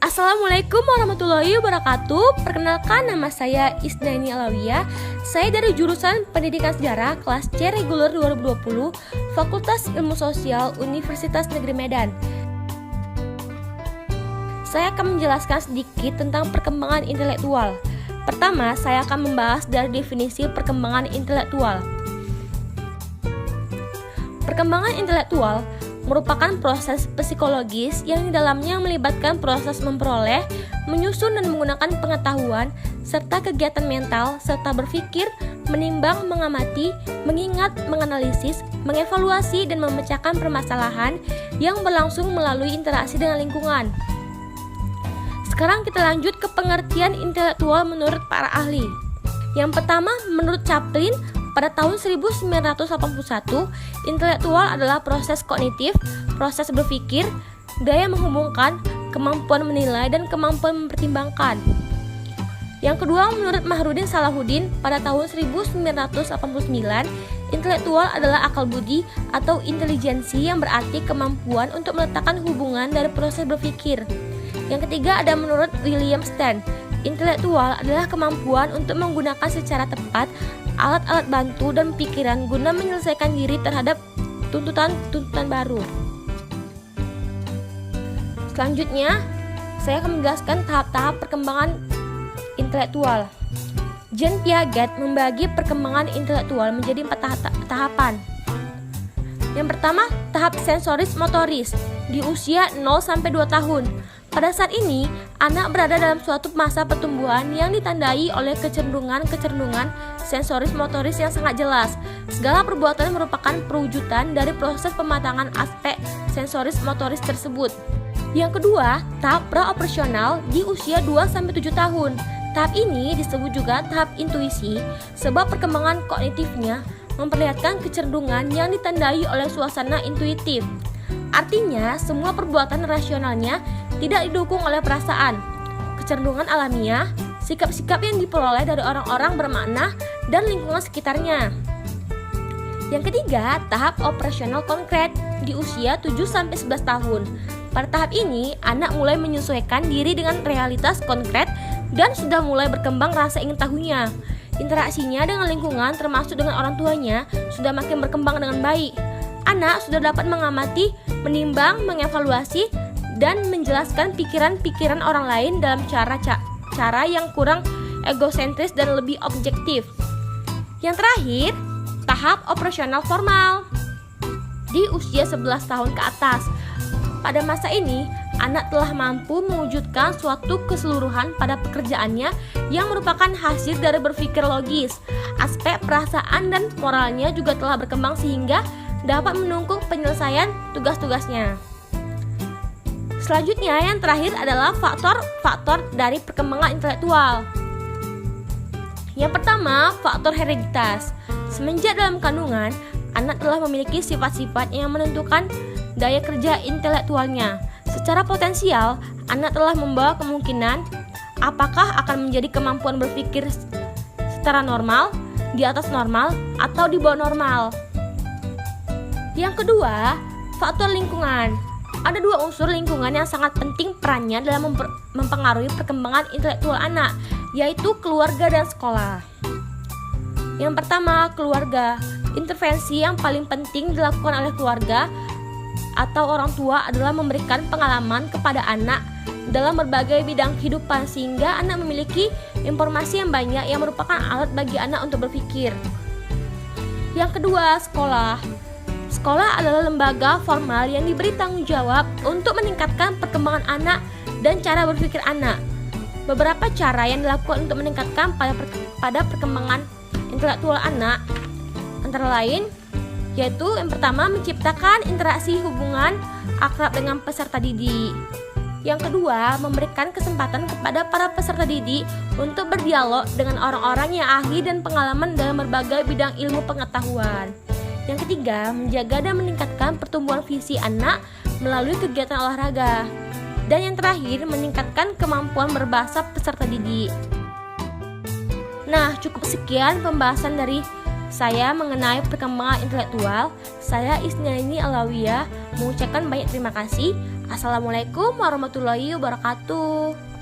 Assalamualaikum warahmatullahi wabarakatuh. Perkenalkan, nama saya Isnaini Alawiyah. Saya dari jurusan Pendidikan Sejarah kelas C reguler 2020, Fakultas Ilmu Sosial Universitas Negeri Medan. Saya akan menjelaskan sedikit tentang perkembangan intelektual. Pertama, saya akan membahas dari definisi perkembangan intelektual. Perkembangan intelektual merupakan proses psikologis yang di dalamnya melibatkan proses memperoleh, menyusun dan menggunakan pengetahuan, serta kegiatan mental, serta berpikir, menimbang, mengamati, mengingat, menganalisis, mengevaluasi, dan memecahkan permasalahan yang berlangsung melalui interaksi dengan lingkungan. Sekarang kita lanjut ke pengertian intelektual menurut para ahli. Yang pertama, menurut Chaplin, pada tahun 1981, intelektual adalah proses kognitif, proses berpikir, daya menghubungkan, kemampuan menilai, dan kemampuan mempertimbangkan. Yang kedua, menurut Mahrudin Salahuddin, pada tahun 1989, intelektual adalah akal budi atau intelijensi yang berarti kemampuan untuk meletakkan hubungan dari proses berpikir. Yang ketiga ada menurut William Stern, intelektual adalah kemampuan untuk menggunakan secara tepat alat-alat bantu dan pikiran guna menyelesaikan diri terhadap tuntutan baru. Selanjutnya, saya akan menjelaskan tahap-tahap perkembangan intelektual. Jean Piaget membagi perkembangan intelektual menjadi 4 tahapan. Yang pertama, tahap sensoris motoris di usia 0-2 tahun. Pada saat ini, anak berada dalam suatu masa pertumbuhan yang ditandai oleh kecenderungan sensoris motoris yang sangat jelas. Segala perbuatan merupakan perwujudan dari proses pematangan aspek sensoris motoris tersebut. Yang kedua, tahap praoperasional di usia 2-7 tahun. Tahap ini disebut juga tahap intuisi, sebab perkembangan kognitifnya memperlihatkan kecenderungan yang ditandai oleh suasana intuitif. Artinya, semua perbuatan rasionalnya tidak didukung oleh perasaan, kecenderungan alamiah, sikap-sikap yang diperoleh dari orang-orang bermakna dan lingkungan sekitarnya. Yang ketiga, tahap operasional konkret di usia 7-11 tahun. Pada tahap ini, anak mulai menyesuaikan diri dengan realitas konkret dan sudah mulai berkembang rasa ingin tahunya. Interaksinya dengan lingkungan termasuk dengan orang tuanya sudah makin berkembang dengan baik. Anak sudah dapat mengamati, menimbang, mengevaluasi, dan menjelaskan pikiran-pikiran orang lain dalam cara yang kurang egosentris dan lebih objektif. Yang terakhir, tahap operasional formal di usia 11 tahun ke atas. Pada masa ini, anak telah mampu mewujudkan suatu keseluruhan pada pekerjaannya yang merupakan hasil dari berpikir logis. Aspek perasaan dan moralnya juga telah berkembang sehingga dapat mendukung penyelesaian tugas-tugasnya. Selanjutnya, yang terakhir adalah faktor-faktor dari perkembangan intelektual. Yang pertama, faktor hereditas. Semenjak dalam kandungan, anak telah memiliki sifat-sifat yang menentukan daya kerja intelektualnya. Secara potensial, anak telah membawa kemungkinan apakah akan menjadi kemampuan berpikir secara normal, di atas normal, atau di bawah normal. Yang kedua, faktor lingkungan. Ada 2 unsur lingkungan yang sangat penting perannya dalam mempengaruhi perkembangan intelektual anak, yaitu keluarga dan sekolah. Yang pertama, keluarga. Intervensi yang paling penting dilakukan oleh keluarga atau orang tua adalah memberikan pengalaman kepada anak dalam berbagai bidang kehidupan sehingga anak memiliki informasi yang banyak yang merupakan alat bagi anak untuk berpikir. Yang kedua, sekolah. Sekolah adalah lembaga formal yang diberi tanggung jawab untuk meningkatkan perkembangan anak dan cara berpikir anak. Beberapa cara yang dilakukan untuk meningkatkan pada perkembangan intelektual anak antara lain yaitu yang pertama, menciptakan interaksi hubungan akrab dengan peserta didik. Yang kedua, memberikan kesempatan kepada para peserta didik untuk berdialog dengan orang-orang yang ahli dan pengalaman dalam berbagai bidang ilmu pengetahuan. Yang ketiga, menjaga dan meningkatkan pertumbuhan visi anak melalui kegiatan olahraga. Dan yang terakhir, meningkatkan kemampuan berbahasa peserta didik. Nah, cukup sekian pembahasan dari saya mengenai perkembangan intelektual. Saya Isnaini Alawiyah mengucapkan banyak terima kasih. Assalamualaikum warahmatullahi wabarakatuh.